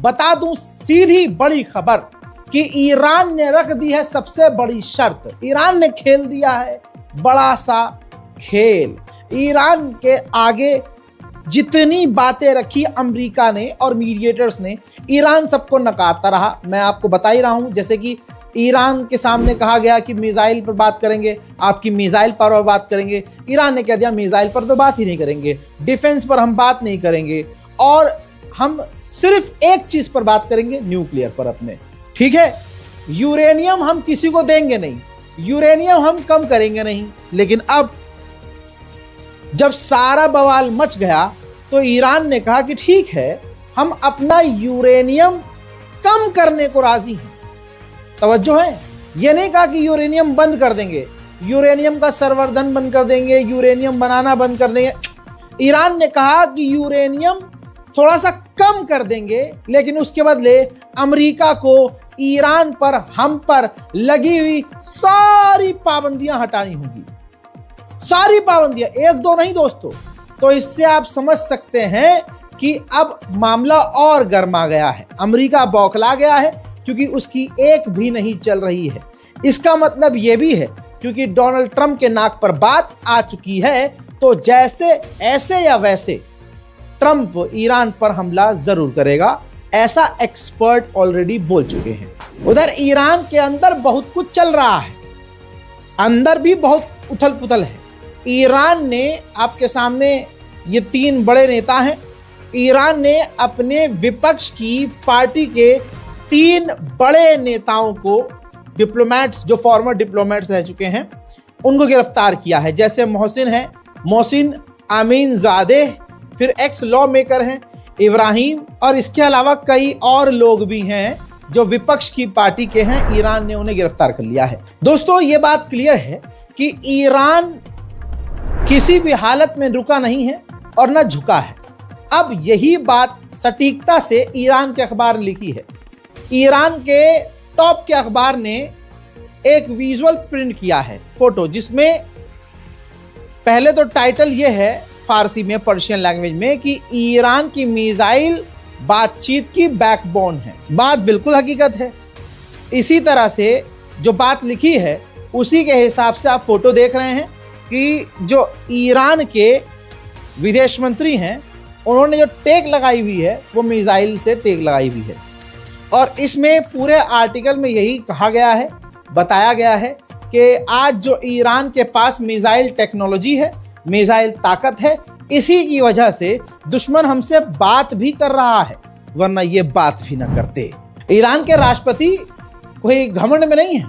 बता दूं सीधी बड़ी खबर कि ईरान ने रख दी है सबसे बड़ी शर्त। ईरान ने खेल दिया है बड़ा सा खेल। ईरान के आगे जितनी बातें रखी अमेरिका ने और मीडिएटर्स ने, ईरान सबको नकारता रहा। मैं आपको बता ही रहा हूं, जैसे कि ईरान के सामने कहा गया कि मिसाइल पर बात करेंगे, आपकी मिसाइल पर बात करेंगे। ईरान ने कह दिया मिसाइल पर तो बात ही नहीं करेंगे, डिफेंस पर हम बात नहीं करेंगे, और हम सिर्फ एक चीज पर बात करेंगे, न्यूक्लियर पर अपने। ठीक है, यूरेनियम हम किसी को देंगे नहीं, यूरेनियम हम कम करेंगे नहीं। लेकिन अब जब सारा बवाल मच गया तो ईरान ने कहा कि ठीक है, हम अपना यूरेनियम कम करने को राजी हैं। तवज्जो है, ये नहीं कहा कि यूरेनियम बंद कर देंगे, यूरेनियम का संवर्धन बंद कर देंगे, यूरेनियम बनाना बंद कर देंगे। ईरान ने कहा कि यूरेनियम थोड़ा सा कम कर देंगे, लेकिन उसके बदले अमेरिका को ईरान पर, हम पर लगी हुई सारी पाबंदियां हटानी होगी। सारी पाबंदियां, एक दो नहीं दोस्तों। तो इससे आप समझ सकते हैं कि अब मामला और गर्मा गया है। अमेरिका बौखला गया है क्योंकि उसकी एक भी नहीं चल रही है। इसका मतलब यह भी है क्योंकि डोनाल्ड ट्रंप के नाक पर बात आ चुकी है, तो जैसे ऐसे या वैसे ट्रंप ईरान पर हमला जरूर करेगा, ऐसा एक्सपर्ट ऑलरेडी बोल चुके हैं। उधर ईरान के अंदर बहुत कुछ चल रहा है, अंदर भी बहुत उथल पुथल है। ईरान ने, आपके सामने ये तीन बड़े नेता हैं, ईरान ने अपने विपक्ष की पार्टी के तीन बड़े नेताओं को, डिप्लोमेट्स जो फॉर्मर डिप्लोमेट्स रह चुके हैं, उनको गिरफ्तार किया है। जैसे मोहसिन है, मोहसिन अमीनजादे, फिर एक्स लॉ मेकर हैं इब्राहिम, और इसके अलावा कई और लोग भी हैं जो विपक्ष की पार्टी के हैं। ईरान ने उन्हें गिरफ्तार कर लिया है। दोस्तों, ये बात क्लियर है कि ईरान किसी भी हालत में रुका नहीं है और न झुका है। अब यही बात सटीकता से ईरान के अखबार ने लिखी है। ईरान के टॉप के अखबार ने एक विजुअल प्रिंट किया है, फोटो, जिसमें पहले तो टाइटल यह है फारसी में, पर्शियन लैंग्वेज में, कि ईरान की मिसाइल बातचीत की बैकबोन है। बात बिल्कुल हकीकत है। इसी तरह से जो बात लिखी है उसी के हिसाब से आप फोटो देख रहे हैं कि जो ईरान के विदेश मंत्री हैं, उन्होंने जो टेक लगाई हुई है वो मिसाइल से टेक लगाई हुई है। और इसमें पूरे आर्टिकल में यही कहा गया है, बताया गया है कि आज जो ईरान के पास मिसाइल टेक्नोलॉजी है, मिसाइल ताकत है, इसी की वजह से दुश्मन हमसे बात भी कर रहा है, वरना ये बात भी ना करते। ईरान के राष्ट्रपति कोई घमंड में नहीं है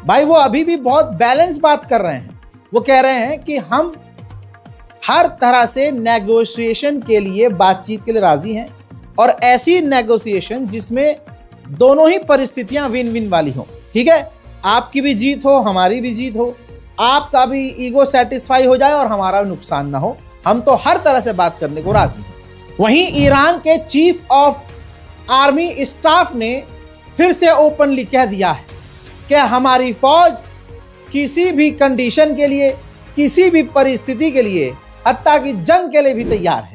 भाई, वो अभी भी बहुत बैलेंस बात कर रहे हैं। वो कह रहे हैं कि हम हर तरह से नेगोशिएशन के लिए, बातचीत के लिए राजी हैं, और ऐसी नेगोशिएशन जिसमें दोनों ही परिस्थितियां विन विन वाली हो। ठीक है, आपकी भी जीत हो, हमारी भी जीत हो, आपका भी ईगो सेटिस्फाई हो जाए और हमारा भी नुकसान ना हो। हम तो हर तरह से बात करने को राजी हैं। वहीं ईरान के चीफ ऑफ आर्मी स्टाफ ने फिर से ओपनली कह दिया है कि हमारी फौज किसी भी कंडीशन के लिए, किसी भी परिस्थिति के लिए, हत्ता कि जंग के लिए भी तैयार है।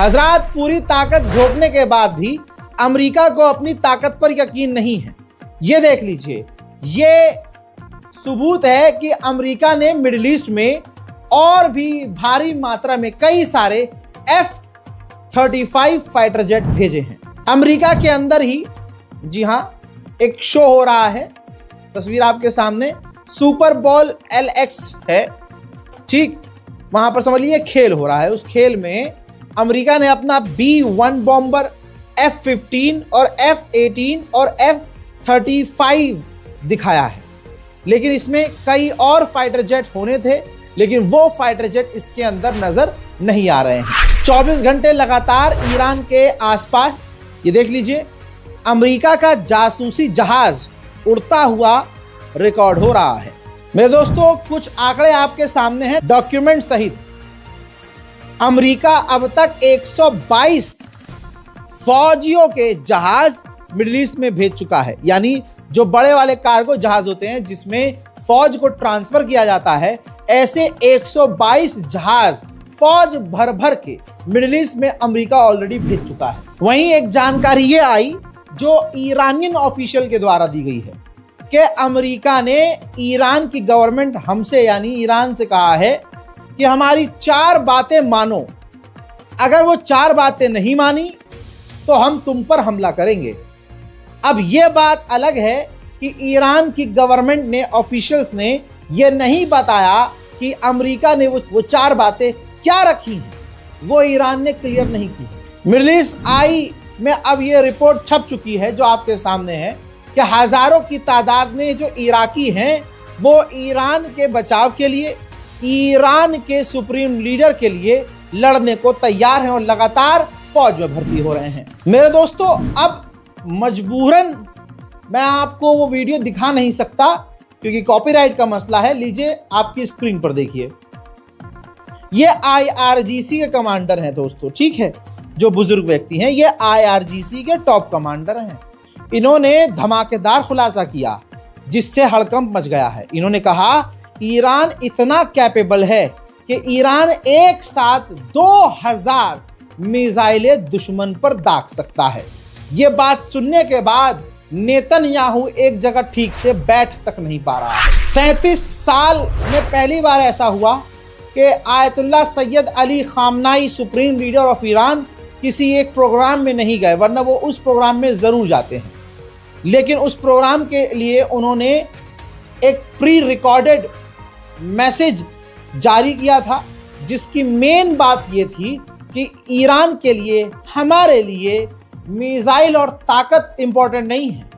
हजरात, पूरी ताकत झोंकने के बाद भी अमेरिका को अपनी ताकत पर यकीन नहीं है। ये देख लीजिए, ये सबूत है कि अमेरिका ने मिडिल ईस्ट में और भी भारी मात्रा में कई सारे F-35 फाइटर जेट भेजे हैं अमेरिका के अंदर ही। जी हां, एक शो हो रहा है, तस्वीर आपके सामने, सुपर बॉल LX है, ठीक, वहां पर समझ लीजिए खेल हो रहा है। उस खेल में अमेरिका ने अपना B-1 बॉम्बर, F-15 और F-18 और F-35 दिखाया है। लेकिन इसमें कई और फाइटर जेट होने थे, लेकिन वो फाइटर जेट इसके अंदर नजर नहीं आ रहे हैं। 24 घंटे लगातार ईरान के आसपास, ये देख लीजिए, अमेरिका का जासूसी जहाज उड़ता हुआ रिकॉर्ड हो रहा है। मेरे दोस्तों, कुछ आंकड़े आपके सामने हैं डॉक्यूमेंट सहित। अमेरिका अब तक 122 फौजियों के जहाज मिडिल ईस्ट में भेज चुका है। यानी जो बड़े वाले कार्गो जहाज होते हैं जिसमें फौज को ट्रांसफर किया जाता है, ऐसे 122 जहाज फौज भर भर के मिडिल ईस्ट में अमेरिका ऑलरेडी भेज चुका है। वहीं एक जानकारी ये आई जो ईरानियन ऑफिशियल के द्वारा दी गई है कि अमेरिका ने ईरान की गवर्नमेंट हमसे यानी ईरान से कहा है कि हमारी 4 बातें मानो, अगर वो 4 बातें नहीं मानी तो हम तुम पर हमला करेंगे। अब यह बात अलग है कि ईरान की गवर्नमेंट ने, ऑफिशियल्स ने यह नहीं बताया कि अमेरिका ने वो 4 बातें क्या रखी हैं, वो ईरान ने क्लियर नहीं की। मिडिल ईस्ट आई में अब यह रिपोर्ट छप चुकी है जो आपके सामने है कि हजारों की तादाद में जो इराकी हैं वो ईरान के बचाव के लिए, ईरान के सुप्रीम लीडर के लिए लड़ने को तैयार हैं और लगातार फौज में भर्ती हो रहे हैं। मेरे दोस्तों, अब मजबूरन मैं आपको वो वीडियो दिखा नहीं सकता क्योंकि कॉपीराइट का मसला है। लीजिए, आपकी स्क्रीन पर देखिए, ये IRGC के कमांडर हैं दोस्तों, ठीक है, जो बुजुर्ग व्यक्ति हैं, ये IRGC के टॉप कमांडर हैं। इन्होंने धमाकेदार खुलासा किया जिससे हड़कंप मच गया है। इन्होंने कहा ईरान इतना कैपेबल है कि ईरान एक साथ 2000 मिसाइलें दुश्मन पर दाग सकता है। ये बात सुनने के बाद नेतन्याहू एक जगह ठीक से बैठ तक नहीं पा रहा है। 37 साल में पहली बार ऐसा हुआ कि Ayatollah Syed Ali खामनाई, supreme leader of Iran, किसी एक प्रोग्राम में नहीं गए, वरना वो उस प्रोग्राम में ज़रूर जाते हैं। लेकिन उस प्रोग्राम के लिए उन्होंने एक प्री रिकॉर्डेड मैसेज जारी किया था जिसकी मेन बात ये थी कि ईरान के लिए, हमारे लिए मिसाइल और ताकत इंपॉर्टेंट नहीं है,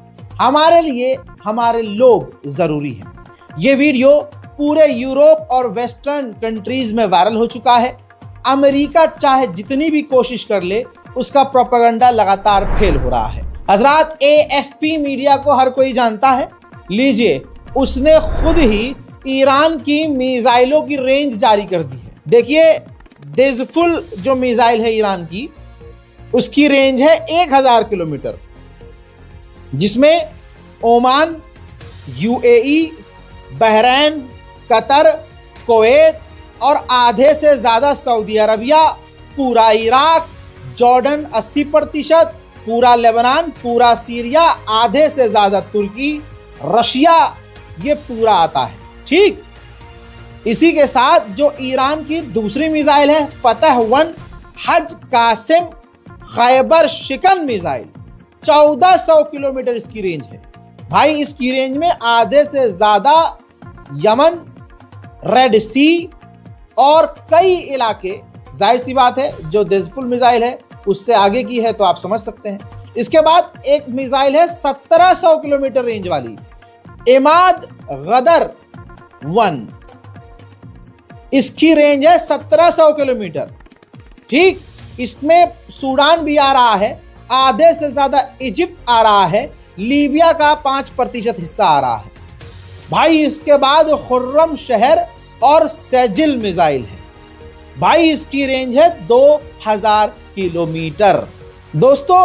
हमारे लिए हमारे लोग ज़रूरी हैं। ये वीडियो पूरे यूरोप और वेस्टर्न कंट्रीज में वायरल हो चुका है। अमेरिका चाहे जितनी भी कोशिश कर ले, उसका प्रोपेगेंडा लगातार फेल हो रहा है। हजरात, AFP मीडिया को हर कोई जानता है। लीजिए, उसने खुद ही ईरान की मिसाइलों की रेंज जारी कर दी है। देखिए, देज़फुल जो मिसाइल है ईरान की, उसकी रेंज है 1000 किलोमीटर, जिसमें Oman, UAE, Bahrain, Qatar, Kuwait और आधे से ज़्यादा सऊदी अरबिया, पूरा इराक, जॉर्डन 80%, पूरा लेबनान, पूरा सीरिया, आधे से ज़्यादा तुर्की, रशिया, ये पूरा आता है, ठीक। इसी के साथ जो ईरान की दूसरी मिसाइल है फतह 1 हज कासिम खैबर शिकन मिसाइल, 1400 किलोमीटर इसकी रेंज है। भाई, इसकी रेंज में आधे से ज़्यादा यमन, रेड सी और कई इलाके, जाहिर सी बात है जो देज़फुल मिसाइल है उससे आगे की है तो आप समझ सकते हैं। इसके बाद एक मिसाइल है 1700 किलोमीटर रेंज वाली, इमाद गदर 1, इसकी रेंज है 1700 किलोमीटर, ठीक। इसमें सूडान भी आ रहा है, आधे से ज्यादा इजिप्ट आ रहा है, लीबिया का 5% हिस्सा आ रहा है। भाई, इसके बाद खुर्रम शहर और सेजिल मिसाइल है। भाई, इसकी रेंज है 2000 किलोमीटर। दोस्तों,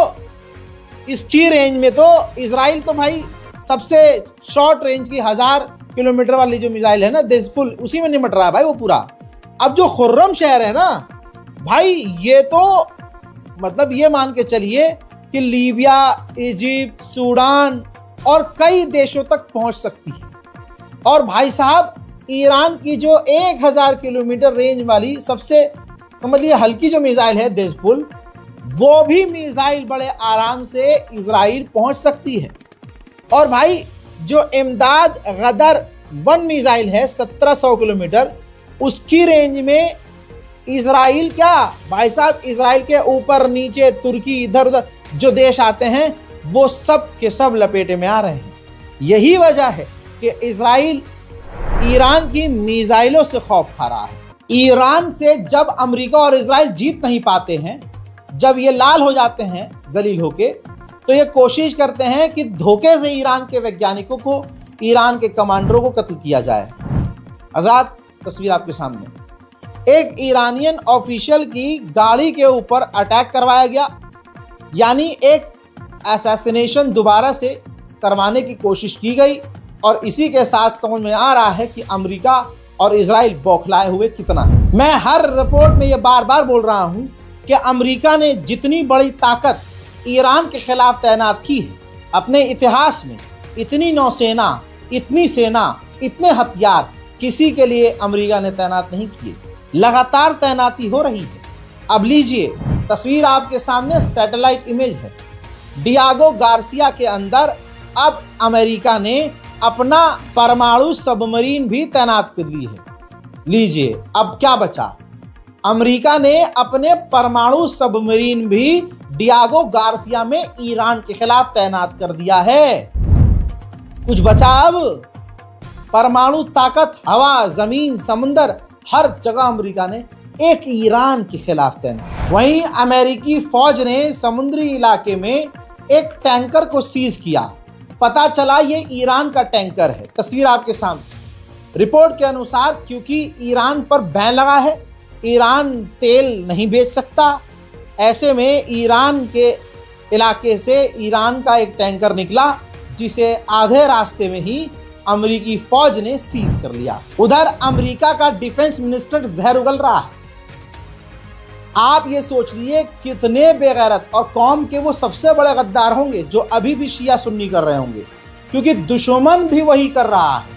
इसकी रेंज में तो इजराइल तो भाई सबसे शॉर्ट रेंज की 1000 किलोमीटर वाली जो मिसाइल है ना देज़फुल, उसी में निमट रहा है भाई वो पूरा। अब जो खुर्रम शहर है ना भाई, ये तो मतलब ये मान के चलिए कि लीबिया, इजिप्ट, सूडान और कई देशों तक पहुंच सकती है। और भाई साहब, ईरान की जो 1000 किलोमीटर रेंज वाली सबसे समझिए हल्की जो मिसाइल है देज़फुल, वो भी मिसाइल बड़े आराम से इजराइल पहुंच सकती है। और भाई, जो इमदाद गदर 1 मिसाइल है 1700 किलोमीटर, उसकी रेंज में इजराइल क्या भाई साहब, इजराइल के ऊपर नीचे तुर्की, इधर उधर जो देश आते हैं वो सब के सब लपेटे में आ रहे हैं। यही वजह है कि इजराइल ईरान की मिसाइलों से खौफ खा रहा है। ईरान से जब अमेरिका और इजराइल जीत नहीं पाते हैं, जब ये लाल हो जाते हैं जलील होके, तो ये कोशिश करते हैं कि धोखे से ईरान के वैज्ञानिकों को, ईरान के कमांडरों को कत्ल किया जाए। हज़रात, तस्वीर आपके सामने, एक ईरानियन ऑफिशियल की गाड़ी के ऊपर अटैक करवाया गया, यानी एक असैसिनेशन दोबारा से करवाने की कोशिश की गई। और इसी के साथ समझ में आ रहा है कि अमेरिका और इजराइल बौखलाए हुए कितना है। मैं हर रिपोर्ट में ये बार बार बोल रहा हूं कि अमेरिका ने जितनी बड़ी ताकत ईरान के खिलाफ तैनात की है अपने इतिहास में, इतनी नौसेना, इतनी सेना, इतने हथियार किसी के लिए अमेरिका ने तैनात नहीं किए। लगातार तैनाती हो रही है। अब लीजिए तस्वीर आपके सामने, सैटेलाइट इमेज है डियागो गार्सिया के अंदर। अब अमेरिका ने अपना परमाणु सबमरीन भी तैनात कर दी है। लीजिए अब क्या बचा, अमेरिका ने अपने परमाणु सबमरीन भी डियागो गार्सिया में ईरान के खिलाफ तैनात कर दिया है। कुछ बचा अब? परमाणु ताकत हवा, जमीन, समुंदर, हर जगह अमेरिका ने एक ईरान के खिलाफ तैनात। वहीं अमेरिकी फौज ने समुद्री इलाके में एक टैंकर को सीज किया। पता चला ये ईरान का टैंकर है। तस्वीर आपके सामने। रिपोर्ट के अनुसार क्योंकि ईरान पर बैन लगा है, ईरान तेल नहीं बेच सकता, ऐसे में ईरान के इलाके से ईरान का एक टैंकर निकला जिसे आधे रास्ते में ही अमेरिकी फौज ने सीज कर लिया। उधर अमेरिका का डिफेंस मिनिस्टर जहर उगल रहा है। आप ये सोच लिए कितने बेगैरत और कौम के वो सबसे बड़े गद्दार होंगे जो अभी भी शिया सुन्नी कर रहे होंगे, क्योंकि दुश्मन भी वही कर रहा है।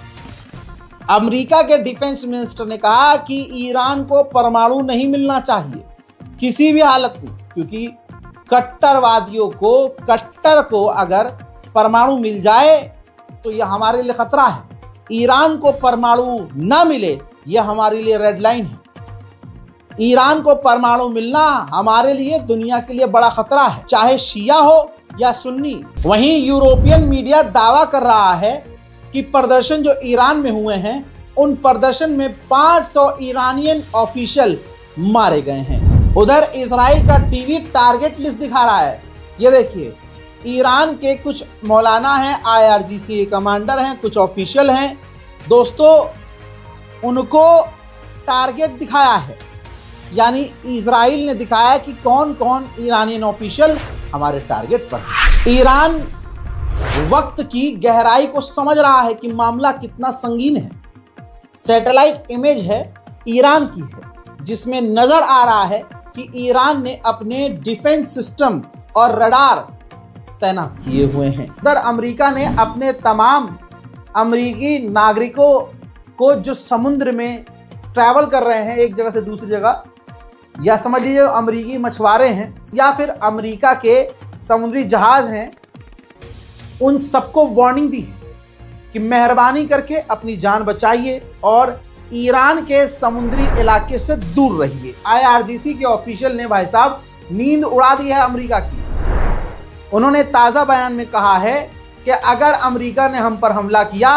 अमेरिका के डिफेंस मिनिस्टर ने कहा कि ईरान को परमाणु नहीं मिलना चाहिए किसी भी हालत में, क्योंकि कट्टरवादियों को, कट्टर को अगर परमाणु मिल जाए तो यह हमारे लिए खतरा है। ईरान को परमाणु ना मिले यह हमारे लिए रेड लाइन है। ईरान को परमाणु मिलना हमारे लिए, दुनिया के लिए बड़ा खतरा है, चाहे शिया हो या सुन्नी। वहीं यूरोपियन मीडिया दावा कर रहा है कि प्रदर्शन जो ईरान में हुए हैं उन प्रदर्शन में 500 ईरानियन ऑफिशियल मारे गए हैं। उधर इजराइल का टीवी टारगेट लिस्ट दिखा रहा है। ये देखिए, ईरान के कुछ मौलाना हैं, IRGC कमांडर हैं, कुछ ऑफिशियल हैं। दोस्तों, उनको टारगेट दिखाया है, यानी इजराइल ने दिखाया कि कौन कौन ईरानियन ऑफिशियल हमारे टारगेट पर है। ईरान वक्त की गहराई को समझ रहा है कि मामला कितना संगीन है। सैटेलाइट इमेज है ईरान की है, जिसमें नजर आ रहा है कि ईरान ने अपने डिफेंस सिस्टम और रडार तैनात किए हुए हैं। उधर अमेरिका ने अपने तमाम अमेरिकी नागरिकों को जो समुद्र में ट्रैवल कर रहे हैं एक जगह से दूसरी जगह, या समझ लीजिए अमेरिकी मछुआरे हैं या फिर अमेरिका के समुद्री जहाज हैं, उन सबको वार्निंग दी है कि मेहरबानी करके अपनी जान बचाइए और ईरान के समुद्री इलाके से दूर रहिए। IRGC के ऑफिशियल ने भाई साहब नींद उड़ा दी है अमेरिका की। उन्होंने ताज़ा बयान में कहा है कि अगर अमेरिका ने हम पर हमला किया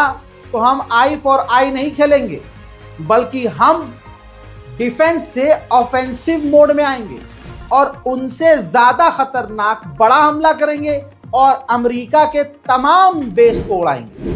तो हम आई फॉर आई नहीं खेलेंगे, बल्कि हम डिफेंस से ऑफेंसिव मोड में आएंगे और उनसे ज़्यादा खतरनाक बड़ा हमला करेंगे और अमेरिका के तमाम बेस को उड़ाएंगे।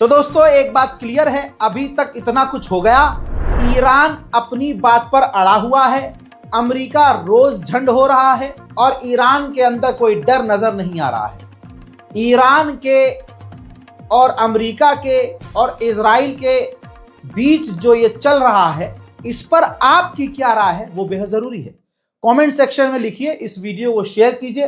तो दोस्तों एक बात क्लियर है, अभी तक इतना कुछ हो गया। ईरान अपनी बात पर अड़ा हुआ है, अमेरिका रोज झंड हो रहा है और ईरान के अंदर कोई डर नजर नहीं आ रहा है। ईरान के और अमेरिका के और इजराइल के बीच जो ये चल रहा है, इस पर आपकी क्या राय है वो बेहद जरूरी है। कमेंट सेक्शन में लिखिए, इस वीडियो को शेयर कीजिए।